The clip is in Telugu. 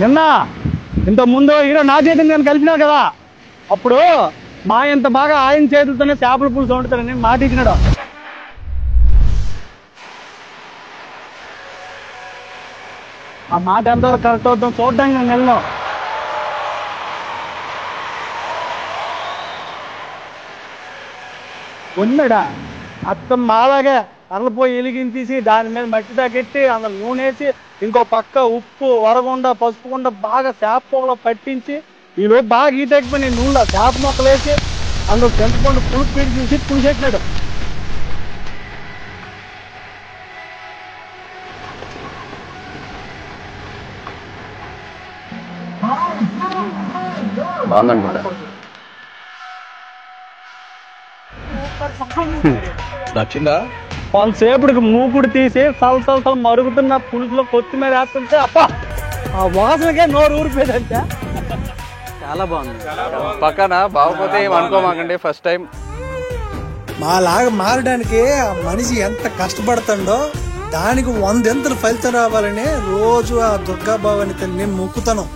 నిన్న ఇంత ముందు హీరో నా చేతిని నేను కలిపినారు కదా, అప్పుడు మా ఇంత బాగా ఆయన చేతులతోనే చేపల పులుసు వండుతారని మాట ఇచ్చినాడు. ఆ మాట ఎంతవరకు కరెక్ట్ అవుతాం చూడడానికి నేను వెళ్ళాం. ఉన్నాడా అత్తం మాలాగే అరలపోయి వెలిగించేసి దాని మీద మట్టి తగ్గెట్టి అందులో నూనె వేసి ఇంకో పక్క ఉప్పు వరగుండా పసుపుకుండా బాగా చేప పొగలో పట్టించి ఈలోపు బాగా ఈత ఎక్కిపోయి నేను నూనెలో చేప మొక్కలు వేసి అందులో చింతపండు పులుపు పెట్టి చూసి పులిసెట్టినాడు. బాగుందనుకుంటా. నచ్చిందా? కొంతసేపుడికి మూకుడు తీసి సలసలసలు మరుగుతున్న పులుసులో కొత్తిమీర వేస్తుంటే అప్ప ఆ వాసనకే నోరు ఊరిపోయిందంటే చాలా బాగుంది. పక్కన బాగోపోతే ఏం అనుకోమాకండి. ఫస్ట్ టైం మాలాగా మారడానికి ఆ మనిషి ఎంత కష్టపడుతుండో దానికి 100 ఫలితం రావాలని రోజు ఆ దుర్గాభవాని తల్లిని మొక్కుతాను.